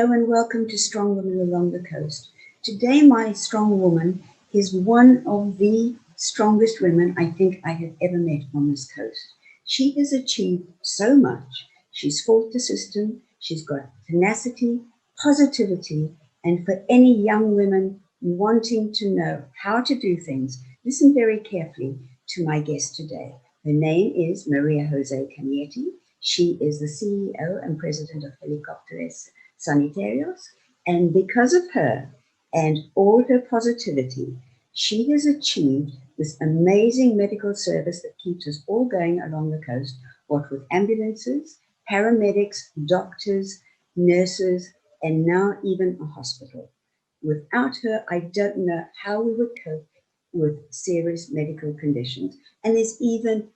Hello and welcome to Strong Women Along the Coast. Today my strong woman is one of the strongest women I think I have ever met on this coast. She has achieved so much. She's fought the system, she's got tenacity, positivity, and for any young women wanting to know how to do things, listen very carefully to my guest today. Her name is Maria Jose Canete. She is the CEO and president of HELICOPTEROS Sanitarios, and because of her and all her positivity, she has achieved this amazing medical service that keeps us all going along the coast, what with ambulances, paramedics, doctors, nurses, and now even a hospital. Without her, I don't know how we would cope with serious medical conditions. And there's even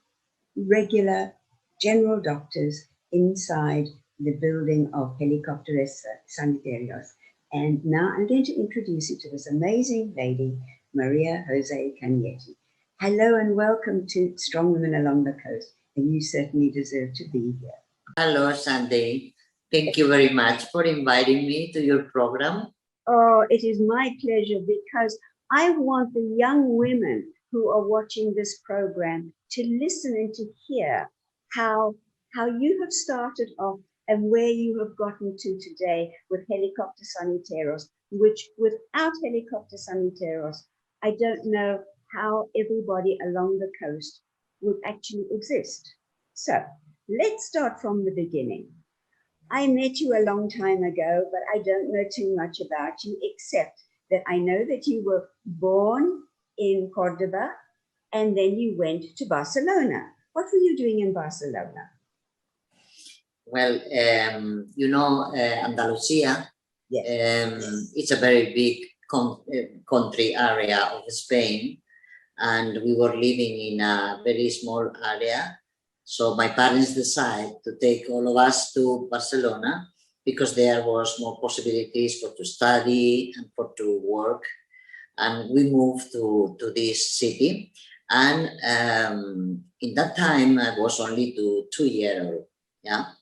regular general doctors inside the building of HELICOPTEROS Sanitarios. And now I'm going to introduce you to this amazing lady, Maria Jose Canete. Hello and welcome to Strong Women Along the Coast, and you certainly deserve to be here. Hello, Sandy. Thank you very much for inviting me to your program. Oh, it is my pleasure, because I want the young women who are watching this program to listen and to hear how you have started off and where you have gotten to today with HELICOPTEROS Sanitarios, which without HELICOPTEROS Sanitarios, I don't know how everybody along the coast would actually exist. So let's start from the beginning. I met you a long time ago, but I don't know too much about you, except that I know that you were born in Cordoba and then you went to Barcelona. What were you doing in Barcelona? Well, Andalusia, yes. It's a very big country area of Spain, and we were living in a very small area. So my parents decided to take all of us to Barcelona because there was more possibilities for to study and for to work. And we moved to this city. And in that time, I was only 2 years old. Yeah.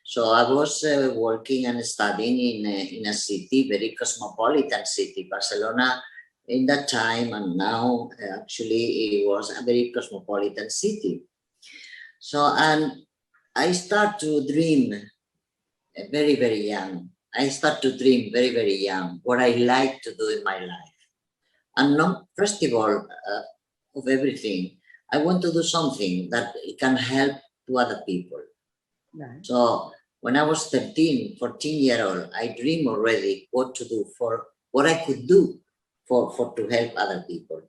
So I was working and studying in a city, very cosmopolitan city, Barcelona. In that time and now, actually, it was a very cosmopolitan city. So, and I start to dream very, very young. I start to dream very, very young what I like to do in my life. And not, first of all, of everything, I want to do something that can help to other people. Right. So when I was 13, 14-year-old, I dreamed already what to do for what I could do for to help other people.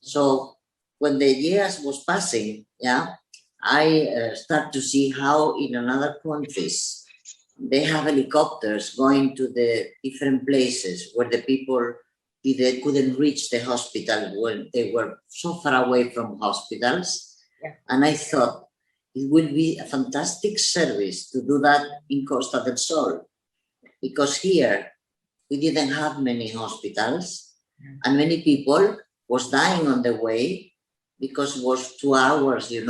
So when the years was passing, yeah, I start to see how in another countries they have helicopters going to the different places where the people they couldn't reach the hospital when they were so far away from hospitals. Yeah. And I thought it will be a fantastic service to do that in Costa del Sol, because here we didn't have many hospitals and many people was dying on the way because it was 2 hours, 3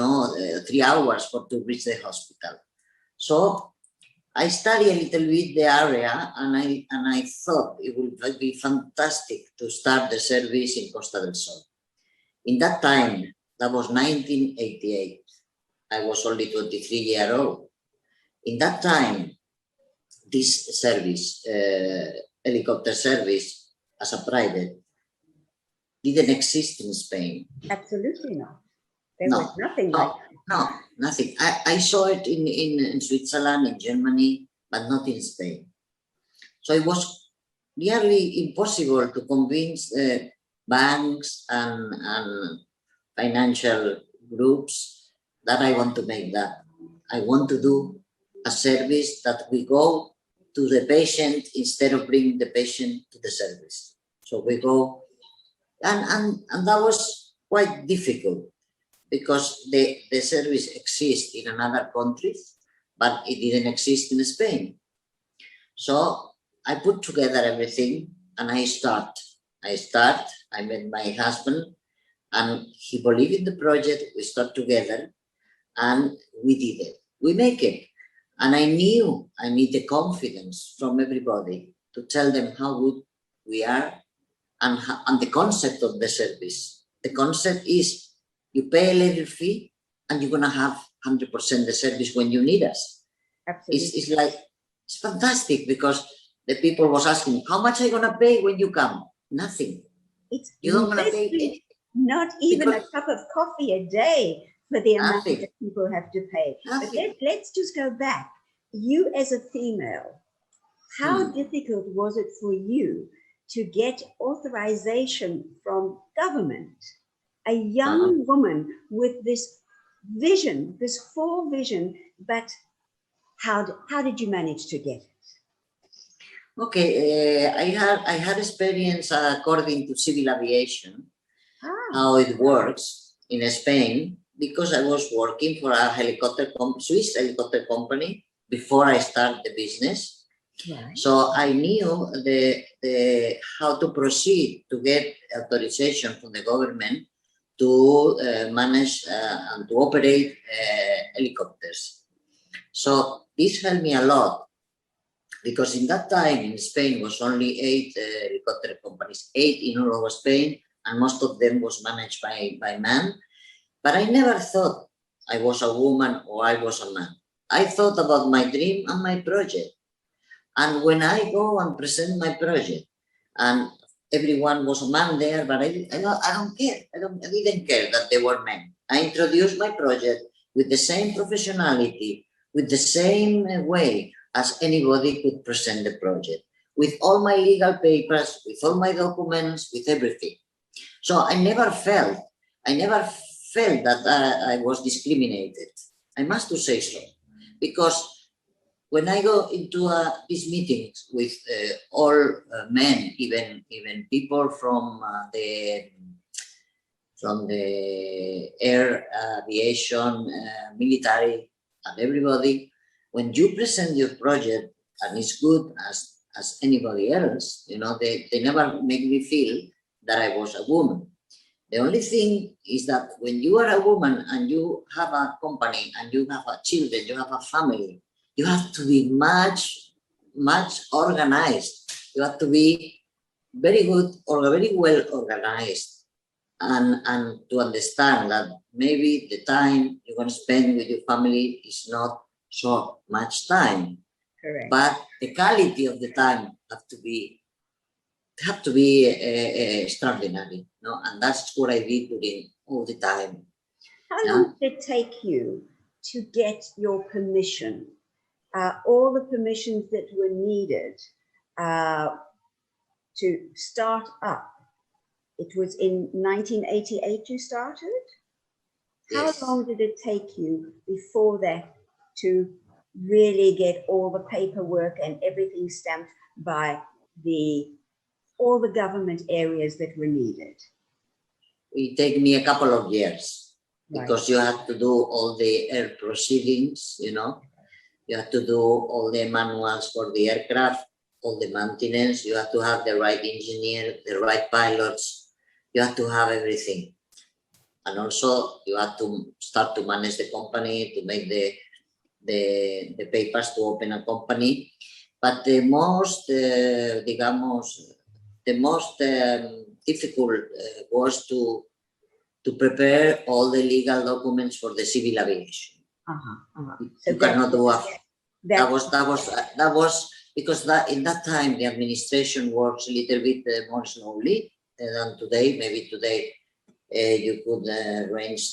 hours to reach the hospital. So I studied a little bit the area, and I thought it would be fantastic to start the service in Costa del Sol. In that time, that was 1988. I was only 23 years old. In that time, this service, helicopter service as a private, didn't exist in Spain. Absolutely not. There was nothing like that. No, nothing. I saw it in Switzerland, in Germany, but not in Spain. So it was nearly impossible to convince banks and financial groups that I want to make that. I want to do a service that we go to the patient instead of bringing the patient to the service. So we go, and that was quite difficult because the service exists in another countries, but it didn't exist in Spain. So I put together everything and I met my husband and he believed in the project. We start together and we did it. We make it. And I knew I need the confidence from everybody to tell them how good we are and the concept of the service. The concept is you pay a little fee and you're going to have 100% the service when you need us. Absolutely. It's fantastic, because the people was asking, how much are you going to pay when you come? Nothing. You don't want to pay anything. Not even a cup of coffee a day for the amount that people have to pay. Nothing. But let's just go back. You as a female, how difficult was it for you to get authorization from government? A young woman with this vision, this full vision, but how did you manage to get it? Okay, I had experience according to civil aviation, how it works in Spain, because I was working for a Swiss helicopter company before I started the business. Right. So I knew the how to proceed to get authorization from the government to manage and to operate helicopters. So this helped me a lot, because in that time in Spain was only 8 helicopter companies, 8 in all over Spain, and most of them was managed by men. But I never thought I was a woman or I was a man. I thought about my dream and my project. And when I go and present my project, and everyone was a man there, but I don't care. I didn't care that they were men. I introduced my project with the same professionality, with the same way as anybody could present the project, with all my legal papers, with all my documents, with everything. So I never felt that I was discriminated. I must to say so, because when I go into these meetings with all men, even people from the air aviation, military, and everybody, when you present your project and it's good as anybody else, you know, they never make me feel that I was a woman. The only thing is that when you are a woman and you have a company and you have children, you have a family, you have to be much organized. You have to be very good or very well organized, and to understand that maybe the time you're going to spend with your family is not so much time. Correct. But the quality of the time have to be extraordinary, no? And that's what I did during all the time. How long did it take you to get your permission? All the permissions that were needed to start up. It was in 1988 you started? Yes. How long did it take you before that to really get all the paperwork and everything stamped by all the government areas that were needed? It took me a couple of years, because you have to do all the air proceedings, you know. You have to do all the manuals for the aircraft, all the maintenance. You have to have the right engineer, the right pilots. You have to have everything. And also you have to start to manage the company, to make the papers to open a company. But the most, difficult was to prepare all the legal documents for the civil aviation. You cannot do that was because in that time the administration works a little bit more slowly than today. Maybe today you could arrange.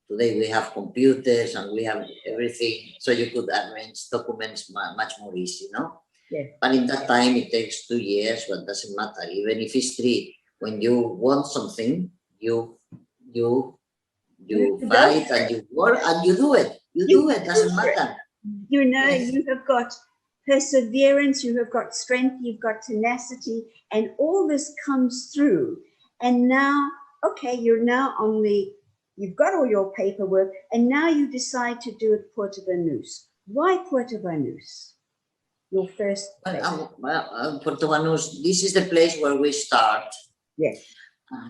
Today we have computers and we have everything, so you could arrange documents much more easy, no? Yes. But in that time it takes 2 years, but it doesn't matter. Even if it's 3, when you want something, you fight and you work and you do it. You do it, doesn't matter. You know, you have got perseverance, you have got strength, you've got tenacity, and all this comes through. And now, okay, you're now you've got all your paperwork, and now you decide to do it Puerto Banús. Why Puerto Banús? Your first place. Puerto Banús, this is the place where we start. Yes.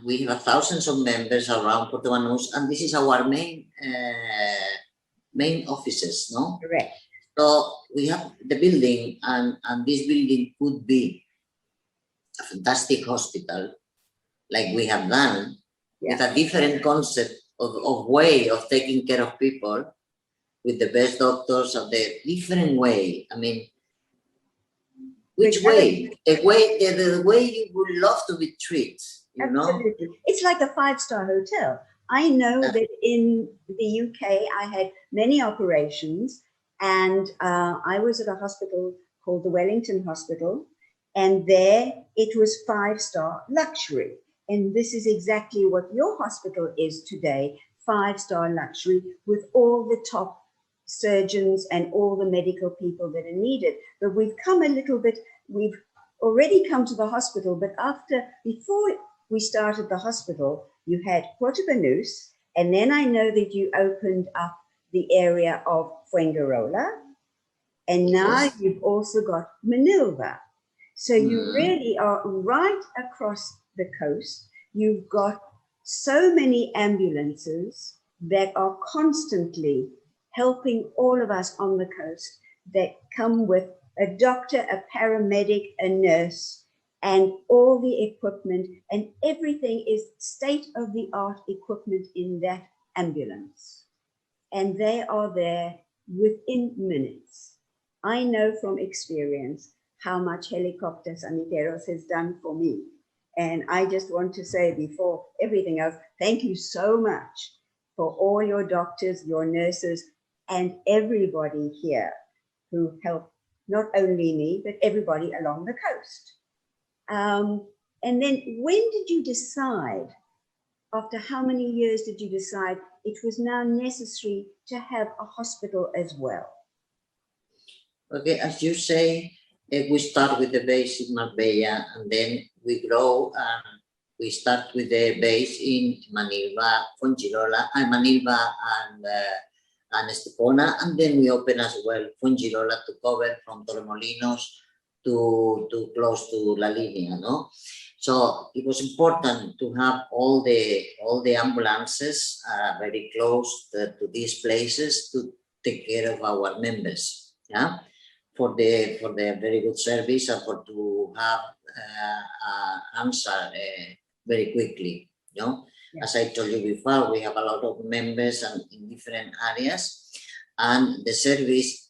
We have thousands of members around Puerto Banús, and this is our main offices, no? Correct. So we have the building, and this building could be a fantastic hospital, like we have done, with a different concept of way of taking care of people, with the best doctors of the different way. I mean, which way? The way you would love to be treated, you know? Absolutely. It's like a 5-star hotel. I know that in the UK, I had many operations, and I was at a hospital called the Wellington Hospital, and there it was 5-star luxury. And this is exactly what your hospital is today, 5-star luxury, with all the top surgeons and all the medical people that are needed. But we've come a little bit, we've already come to the hospital, but before we started the hospital, you had Puerto Banús, and then I know that you opened up the area of Fuengirola, and now you've also got Manilva. So you really are right across the coast. You've got so many ambulances that are constantly helping all of us on the coast, that come with a doctor, a paramedic, a nurse, and all the equipment, and everything is state-of-the-art equipment in that ambulance. And they are there within minutes. I know from experience how much Helicopteros Sanitarios has done for me. And I just want to say, before everything else, thank you so much for all your doctors, your nurses, and everybody here who helped, not only me, but everybody along the coast. And then when did you decide, after how many years did you decide it was now necessary to have a hospital as well? Okay, as you say, we start with the base in Marbella, and then we grow, and we start with the base in Manilva, Fuengirola, and Manilva, and Estepona, and then we open as well Fuengirola to cover from Torremolinos to close to La Línea, no? So it was important to have all the ambulances very close to these places to take care of our members, yeah, for the very good service, and for to have answer very quickly, you know. Yeah. As I told you before, we have a lot of members and in different areas, and the service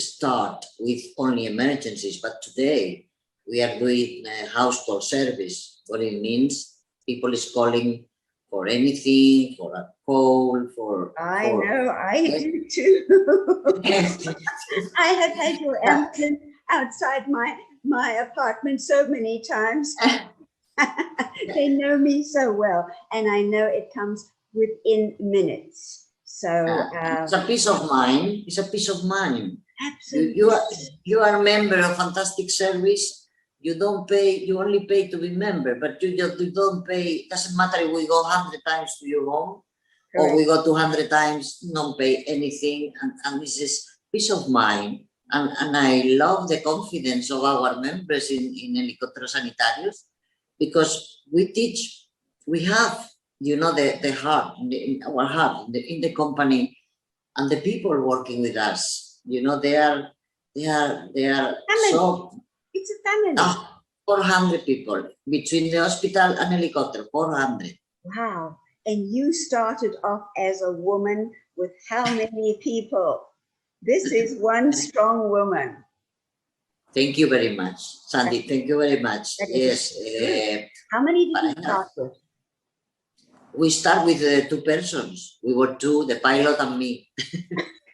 start with only emergencies, but today we are doing house call service. What it means, people is calling for anything, for a call, I know, I do too. I have had your ambulance outside my apartment so many times. They know me so well, and I know it comes within minutes. So it's a peace of mind. It's a peace of mind. Absolutely. You are a member of fantastic service. You don't pay. You only pay to be member, but you don't pay. It doesn't matter if we go 100 times to your home. Correct. Or we go 200 times, don't pay anything, and this is peace of mind. And I love the confidence of our members in Helicópteros Sanitarios, because we teach, we have, you know, the heart, our heart in the company, and the people working with us, you know, they are family. So, it's a family. 400 people between the hospital and helicopter, 400. Wow. And you started off as a woman with how many people? This is one strong woman. Thank you very much, Sandy. Thank you very much. Yes. How many did you start with? We start with 2 persons. We were 2, the pilot and me.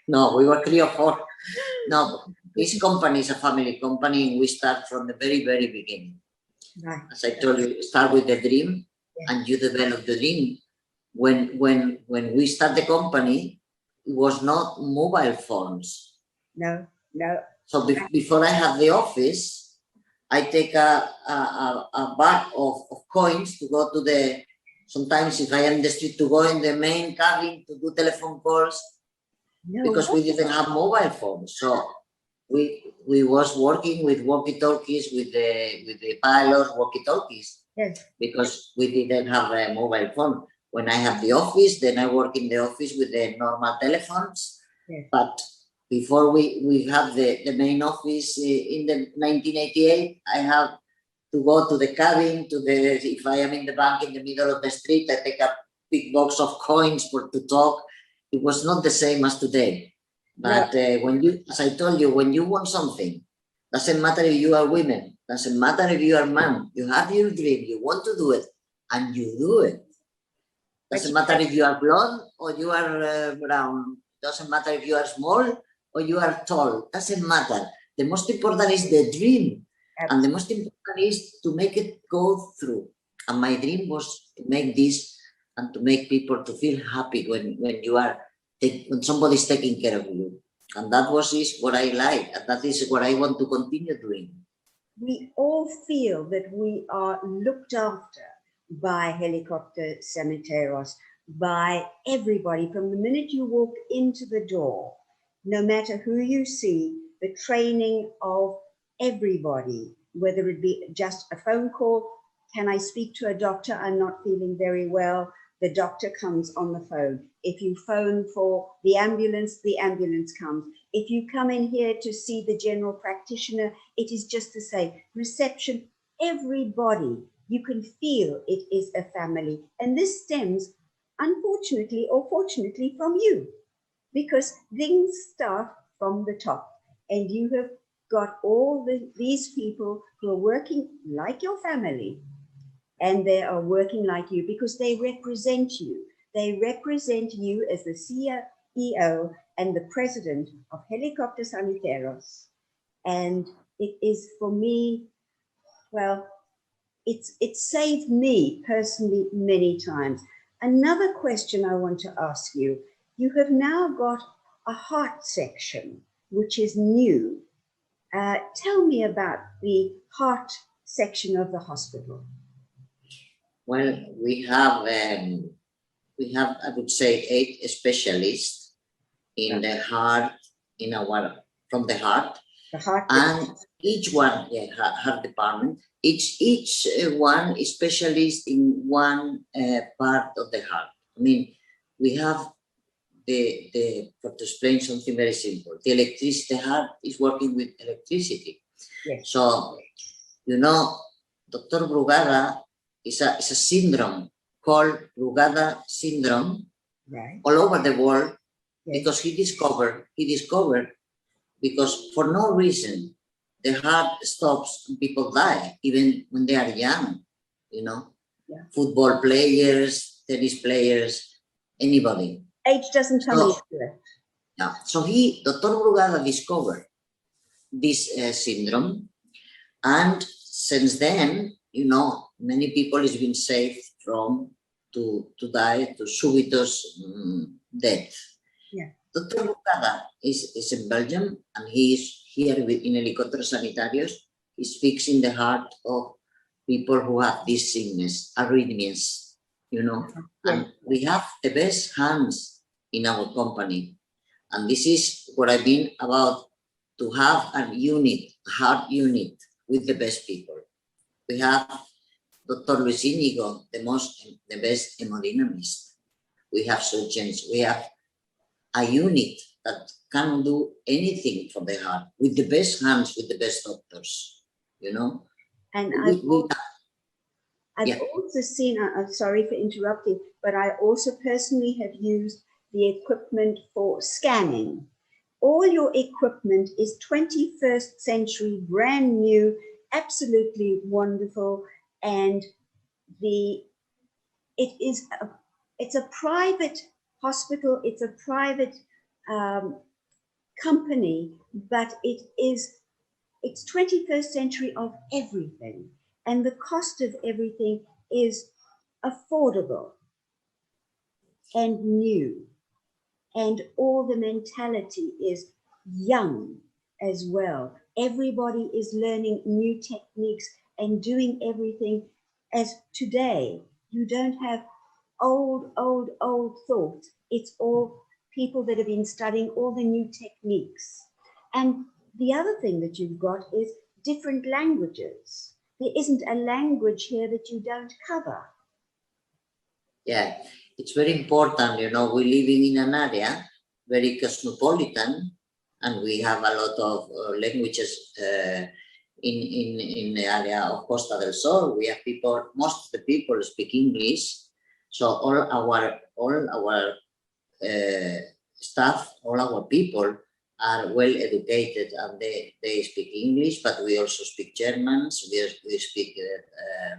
No, we were 3 or 4. No, this company is a family company, and we start from the very, very beginning. Right. As I told you, start with the dream, and you develop the dream. When we start the company, it was not mobile phones. No. So before I have the office, I take a bag of coins to go to the, sometimes if I am in the street, to go in the main cabin to do telephone calls, because we didn't have mobile phones. So we was working with walkie-talkies, with the pilot walkie-talkies, because we didn't have a mobile phone. When I have the office, then I work in the office with the normal telephones. But before we have the main office in the 1988, I have to go to the cabin, if I am in the bank in the middle of the street, I take a big box of coins to talk. It was not the same as today. But when you, as I told you, when you want something, doesn't matter if you are women, doesn't matter if you are man, you have your dream, you want to do it, and you do it. Doesn't matter if you are blonde or you are brown. Doesn't matter if you are small or you are tall. Doesn't matter. The most important is the dream. Absolutely. And the most important is to make it go through. And my dream was to make this and to make people to feel happy when somebody is taking care of you. And that is what I like. And that is what I want to continue doing. We all feel that we are looked after by Helicopter Sanitarios, by everybody. From the minute you walk into the door, no matter who you see, the training of everybody, whether it be just a phone call, can I speak to a doctor? I'm not feeling very well. The doctor comes on the phone. If you phone for the ambulance comes. If you come in here to see the general practitioner, it is just to say, reception, everybody, you can feel it is a family. And this stems, unfortunately or fortunately, from you, because things start from the top. And you have got all these people who are working like your family, and they are working like you because they represent you. They represent you as the CEO and the president of Helicopteros Sanitarios. And it is, for me, well, it saved me personally many times. Another question I want to ask you, you have now got a heart section, which is new. Tell me about the heart section of the hospital. Well, we have, I would say, 8 specialists in the heart, from the heart. The heart and each one, heart department, each one is specialist in one part of the heart. I mean, we have to explain something very simple. The electricity, the heart is working with electricity. Yes. So, Dr. Brugada is a syndrome called Brugada syndrome, right, all over the world. Yes. Because he discovered because for no reason the heart stops and people die even when they are young, football players, tennis players, anybody. Age doesn't come into it. Yeah. So Dr. Brugada discovered this syndrome, and since then, many people has been saved from to die to súbitos death. Yeah. Dr. Brugada is in Belgium, and he is here in Helicopteros Sanitarios. He's fixing the heart of people who have this sickness, arrhythmias, Yeah. And we have the best hands in our company. And this is what I mean about to have a heart unit with the best people. We have Dr. Luis Íñigo, the best hemodynamist. We have surgeons. We have a unit that can do anything for the heart with the best hands, with the best doctors, And I've also seen, I'm sorry for interrupting, but I also personally have used the equipment for scanning. All your equipment is 21st century, brand new, absolutely wonderful. And it's a private hospital, it's a private company, but it's 21st century of everything. And the cost of everything is affordable and new. And all the mentality is young as well. Everybody is learning new techniques and doing everything as today. You don't have old thoughts. It's all people that have been studying all the new techniques. And the other thing that you've got is different languages. There isn't a language here that you don't cover. Yeah, it's very important, we're living in an area very cosmopolitan, and we have a lot of languages in the area of Costa del Sol. We have people, most of the people speak English, so all our staff, all our people are well educated, and they speak English, but we also speak German, we speak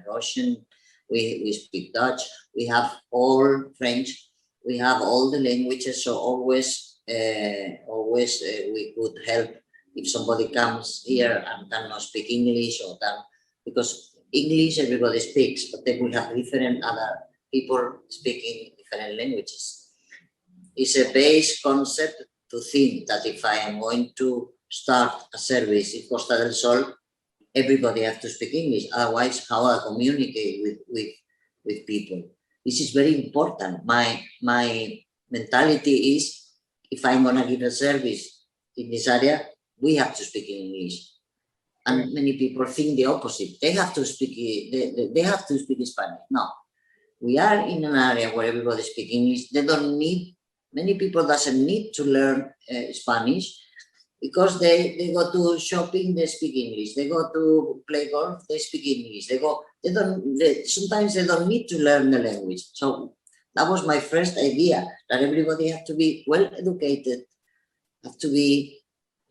Russian, we speak Dutch, we have all French, we have all the languages, so always we could help if somebody comes here and cannot speak English, or that, because English everybody speaks, but then we have different other people speaking different languages. It's a base concept to think that if I am going to start a service in Costa del Sol, everybody has to speak English. Otherwise, how I communicate with people? This is very important. My mentality is, if I'm going to give a service in this area, we have to speak English. And many people think the opposite. They have to speak. They have to speak Spanish. No, we are in an area where everybody speaks English. They don't need. Many people doesn't need to learn Spanish, because they go to shopping, they speak English. They go to play golf, they speak English. Sometimes they don't need to learn the language. So that was my first idea, that everybody has to be well educated, have to be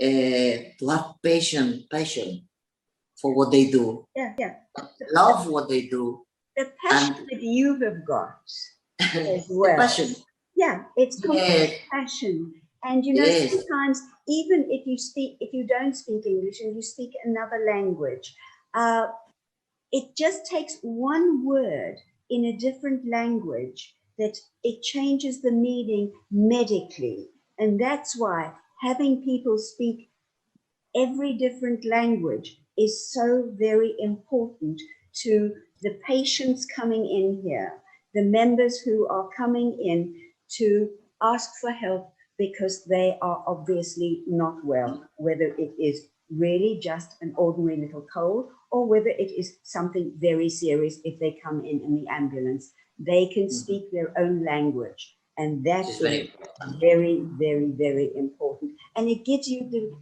to have passion for what they do. Yeah. Love what they do. The passion that you have got as well. The passion. Yeah, it's complete passion. And you know, sometimes even if you don't speak English and you speak another language, it just takes one word in a different language that it changes the meaning medically. And that's why having people speak every different language is so very important to the patients coming in here, the members who are coming in to ask for help because they are obviously not well, whether it is really just an ordinary little cold or whether it is something very serious. If they come in the ambulance, they can speak their own language, and that is very, very, very important. And it gives you the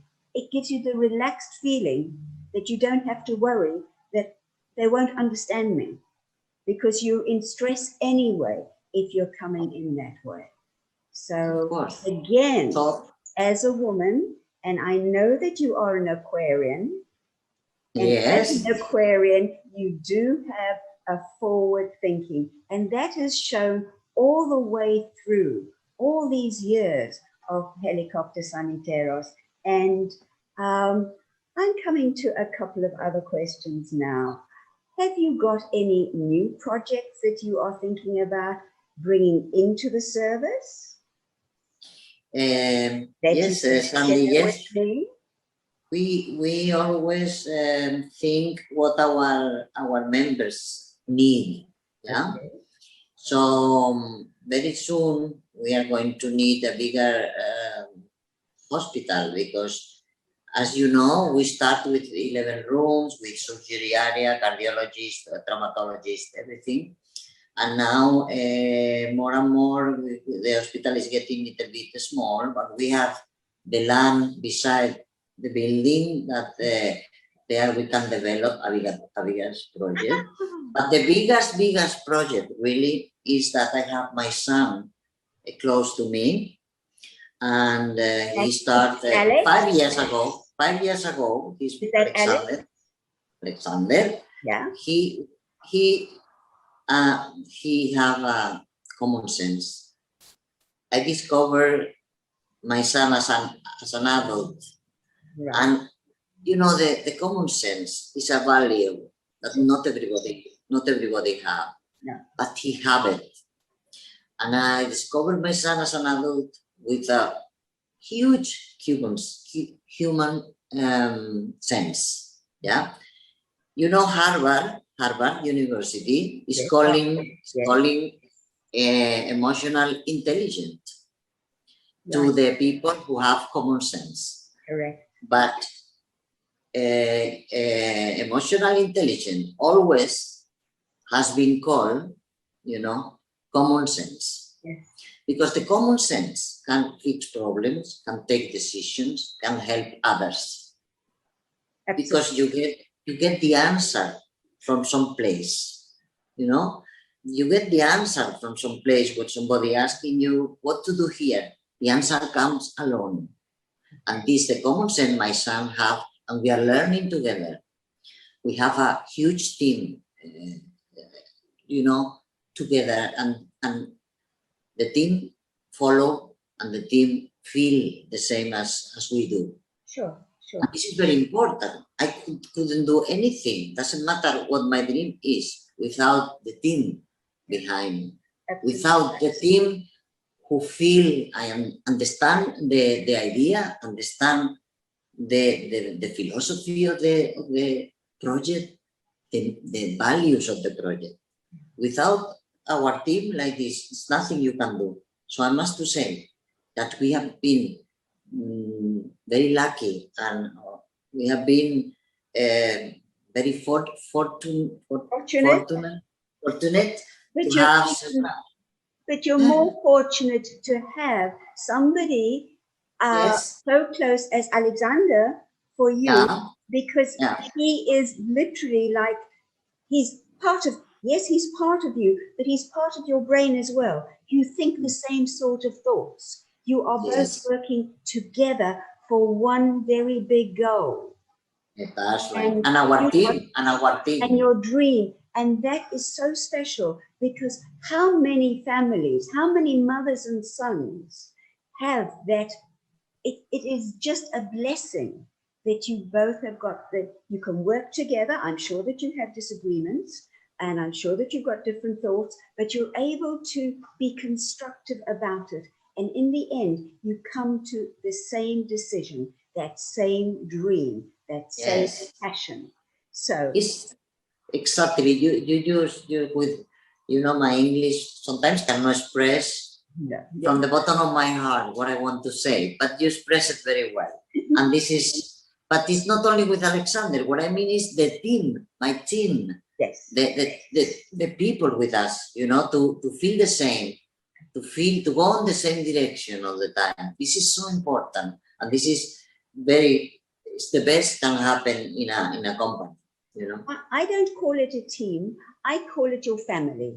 relaxed feeling that you don't have to worry that they won't understand me, because you're in stress anyway if you're coming in that way. So again, as a woman, and I know that you are an Aquarian, and as an Aquarian, you do have a forward thinking, and that has shown all the way through all these years of Helicopteros Sanitarios. And I'm coming to a couple of other questions now. Have you got any new projects that you are thinking about bringing into the service? Yes, Sandy, yes. We always think what our members need. Yeah. Okay. So very soon we are going to need a bigger hospital, because, as you know, we start with 11 rooms, with surgery area, cardiologist, traumatologist, everything. And now more and more the hospital is getting a little bit small, but we have the land beside the building that there we can develop a bigger project. But the biggest project really is that I have my son close to me, and he started 5 years ago. 5 years ago, he's Alexander. Yeah. He have common sense. I discovered my son as an adult, and you know, the common sense is a value that not everybody have, but he have it. And I discovered my son as an adult with a huge human sense. Yeah, you know, Harvard University is calling emotional intelligence to the people who have common sense. Correct. But emotional intelligence always has been called, you know, common sense. Yes. Because the common sense can fix problems, can take decisions, can help others. Absolutely. Because you get the answer from some place, you know. You get the answer from some place with somebody asking you what to do here. The answer comes alone. And this the common sense my son have, and we are learning together. We have a huge team, you know, together, and the team follow and the team feel the same as we do. Sure, sure. And this is very important. I couldn't do anything. Doesn't matter what my dream is without the team behind. Absolutely. Without the team who feel I understand the idea, understand the philosophy of the project, the values of the project. Without our team like this, it's nothing you can do. So I must to say that we have been very lucky, and we have been very fortunate to have. But you're more fortunate to have somebody Yes. so close as Alexander for you, because he is literally like, he's part of, yes, he's part of you, but he's part of your brain as well. You think the same sort of thoughts. You are both working together for one very big goal. That's right. And our team. And your dream. And that is so special, because how many families, how many mothers and sons have that? It is just a blessing that you both have got, that you can work together. I'm sure that you have disagreements, and I'm sure that you've got different thoughts, but you're able to be constructive about it. And in the end, you come to the same decision, that same dream, that same passion. So it's exactly, you with, you know, my English sometimes cannot express from the bottom of my heart what I want to say, but you express it very well. And this is, but it's not only with Alexander. What I mean is the team, my team, the people with us, you know, to feel the same, to go in the same direction all the time. This is so important, and this is it's the best can happen in a company, you know. I don't call it a team. I call it your family,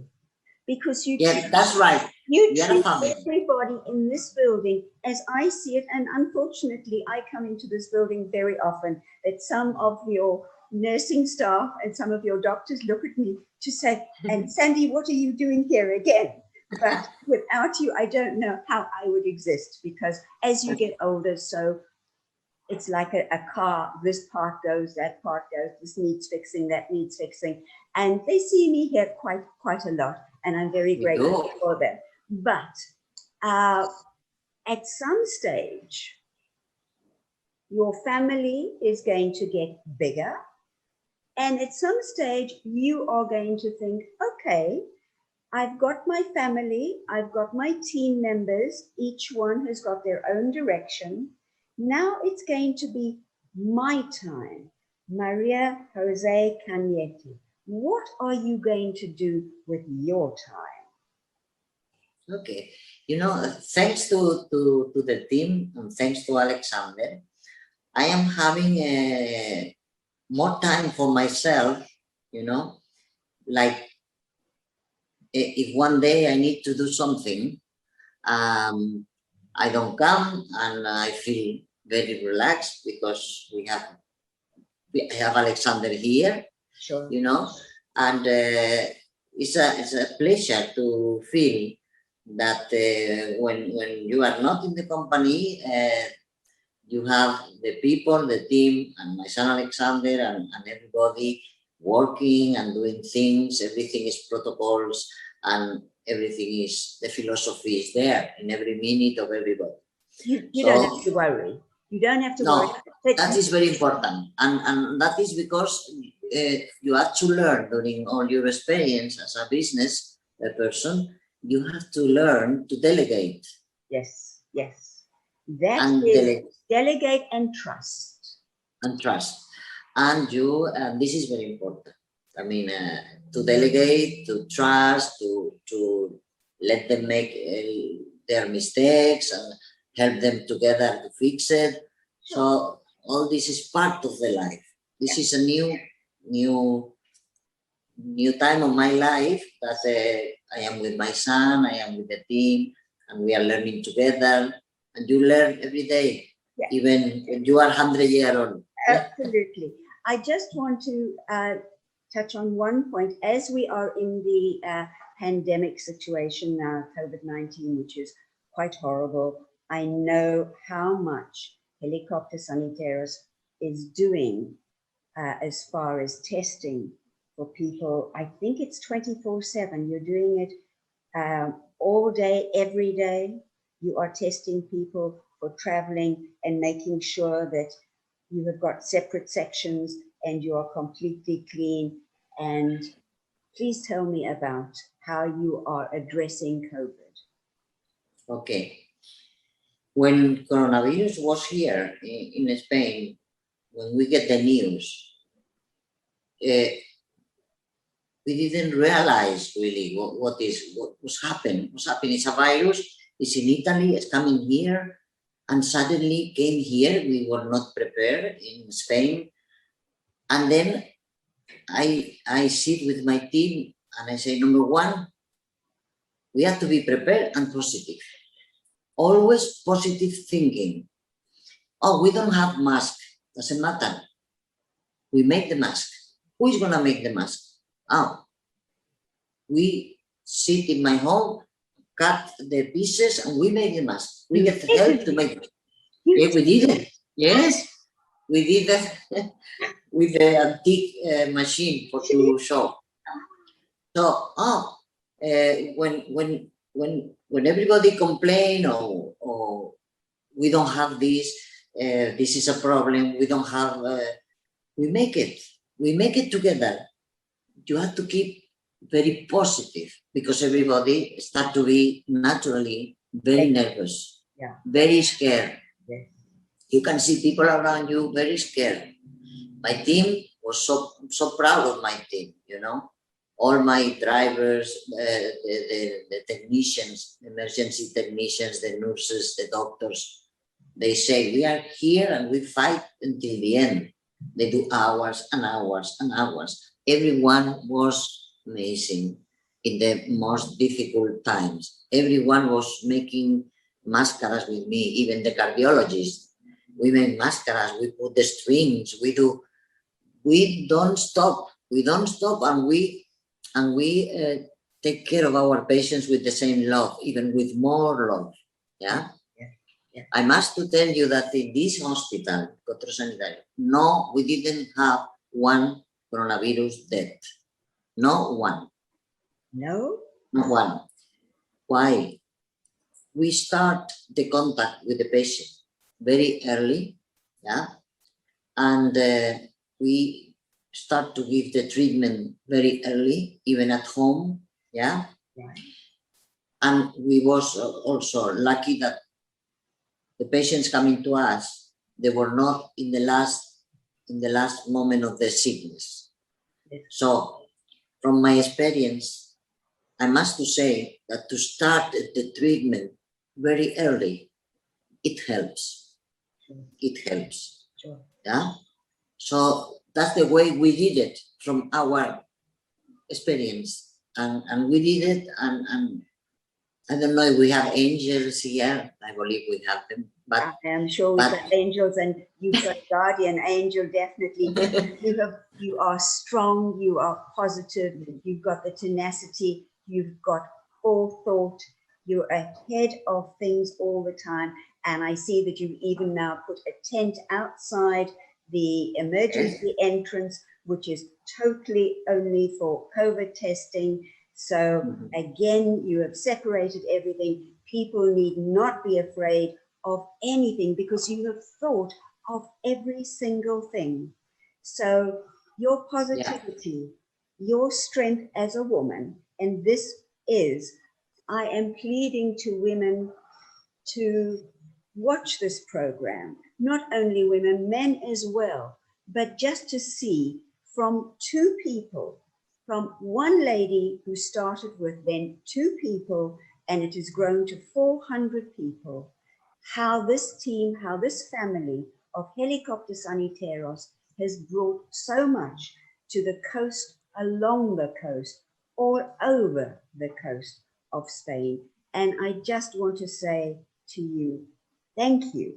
because you. Yeah, that's right. You treat everybody in this building as I see it, and unfortunately, I come into this building very often. That some of your nursing staff and some of your doctors look at me to say, "And Sandy, what are you doing here again?" But without you, I don't know how I would exist, because as you get older, so it's like a car, this part goes, that part goes, this needs fixing, that needs fixing. And they see me here quite a lot, and I'm very grateful for that. But at some stage, your family is going to get bigger. And at some stage, you are going to think, okay, I've got my family, I've got my team members, each one has got their own direction. Now it's going to be my time. Maria Jose Canete, what are you going to do with your time? Okay, you know, thanks to the team and thanks to Alexander, I am having more time for myself, you know, like if one day I need to do something, I don't come and I feel very relaxed because I have Alexander here, you know, and it's a pleasure to feel that when you are not in the company, you have the people, the team, and my son Alexander and everybody working and doing things. Everything is protocols and everything is, the philosophy is there in every minute of everybody. You don't have to worry. You don't have to worry. That is very important. And that is because you have to learn during all your experience as a business person, you have to learn to delegate. Yes, yes. That is delegate and trust. And trust. And this is very important. I mean, to delegate, to trust, to let them make their mistakes and help them together to fix it. So all this is part of the life. This is a new time of my life that I am with my son, I am with the team, and we are learning together. And you learn every day, even when you are 100-year old. Absolutely. I just want to touch on one point. As we are in the pandemic situation now, COVID-19, which is quite horrible, I know how much Helicopteros Sanitarios is doing as far as testing for people. I think it's 24/7. You're doing it all day, every day. You are testing people for traveling and making sure that you have got separate sections and you are completely clean. And please tell me about how you are addressing COVID. Okay. When coronavirus was here in Spain, when we get the news, we didn't realize really what was happening. What's happening? It's a virus. It's in Italy. It's coming here, and suddenly came here. We were not prepared in Spain, and then I sit with my team and I say, number one, we have to be prepared and positive. Always positive thinking. Oh, we don't have mask. Doesn't matter. We make the mask. Who is gonna make the mask? Oh, we sit in my home, cut the pieces, and we make the mask. We get help to make it. Yeah, we did it. Yes, we did that with the antique machine for to show. So, when everybody complain or we don't have this, this is a problem. We don't have. We make it. We make it together. You have to keep very positive because everybody start to be naturally very nervous, very scared. Yes. You can see people around you very scared. My team was so proud of my team, you know. All my drivers, the technicians, emergency technicians, the nurses, the doctors, they say, we are here and we fight until the end. They do hours and hours and hours. Everyone was amazing in the most difficult times. Everyone was making mascaras with me, even the cardiologists. We make mascaras, we put the strings, we don't stop. We don't stop, and we take care of our patients with the same love, even with more love. Yeah. I must to tell you that in this hospital, Helicopteros Sanitarios, no, we didn't have one coronavirus death. No one. No? Not one. Why? We start the contact with the patient very early, yeah, and we start to give the treatment very early, even at home, yeah. Right. And we was also lucky that the patients coming to us, they were not in the last moment of the sickness. Yes. So, from my experience, I must to say that to start the treatment very early, it helps. Sure. It helps. Sure. Yeah. So that's the way we did it from our experience, and we did it. And I don't know if we have angels here. I believe we have them, but I'm sure we've got angels, and you've got guardian angel, definitely. You are strong, you are positive, you've got the tenacity, you've got forethought, you're ahead of things all the time. And I see that you've even now put a tent outside the emergency entrance, which is totally only for COVID testing. So again, you have separated everything. People need not be afraid of anything because you have thought of every single thing. So your positivity, your strength as a woman, and this is, I am pleading to women to watch this program, not only women, men as well, but just to see from two people, from one lady who started with then two people, and it has grown to 400 people, how this team, how this family of Helicopteros Sanitarios has brought so much to the coast, along the coast, all over the coast of Spain. And I just want to say to you, thank you,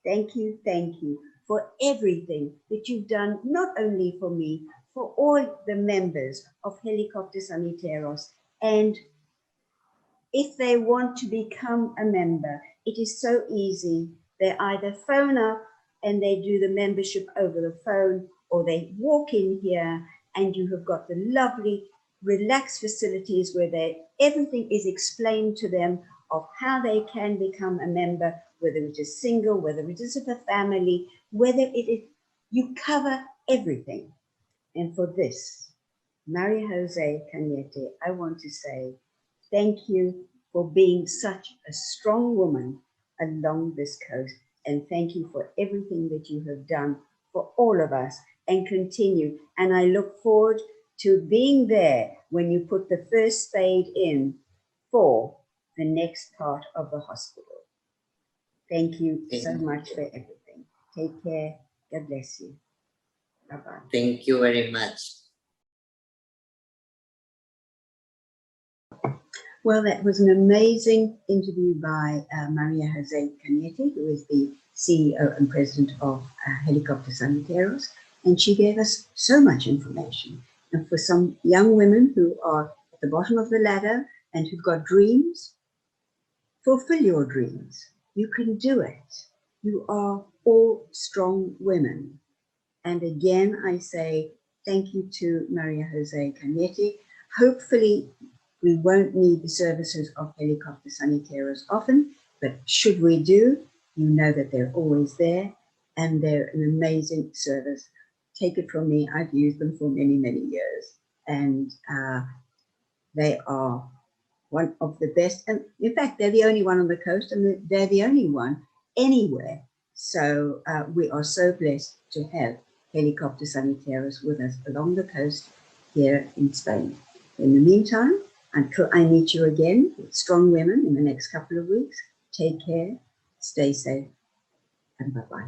thank you, thank you for everything that you've done, not only for me, for all the members of Helicopteros Sanitarios. And if they want to become a member, it is so easy. They either phone up and they do the membership over the phone, or they walk in here and you have got the lovely, relaxed facilities where everything is explained to them of how they can become a member, whether it is single, whether it is of a family, whether it is, you cover everything. And for this, Maria Jose Canete, I want to say thank you for being such a strong woman along this coast. And thank you for everything that you have done for all of us, and continue. And I look forward to being there when you put the first spade in for the next part of the hospital. Thank you so much for everything. Take care. God bless you. Bye-bye. Thank you very much. Well, that was an amazing interview by Maria Jose Canete, who is the CEO and President of Helicopteros Sanitarios, and she gave us so much information. And for some young women who are at the bottom of the ladder and who've got dreams, fulfill your dreams. You can do it. You are all strong women. And again, I say thank you to Maria Jose Canete. Hopefully, we won't need the services of Helicopteros Sanitarios often, but should we do, you know that they're always there, and they're an amazing service. Take it from me, I've used them for many, many years, and they are one of the best. And in fact, they're the only one on the coast, and they're the only one anywhere. So we are so blessed to have Helicopteros Sanitarios with us along the coast here in Spain. In the meantime, until I meet you again with strong women in the next couple of weeks, take care, stay safe, and bye-bye.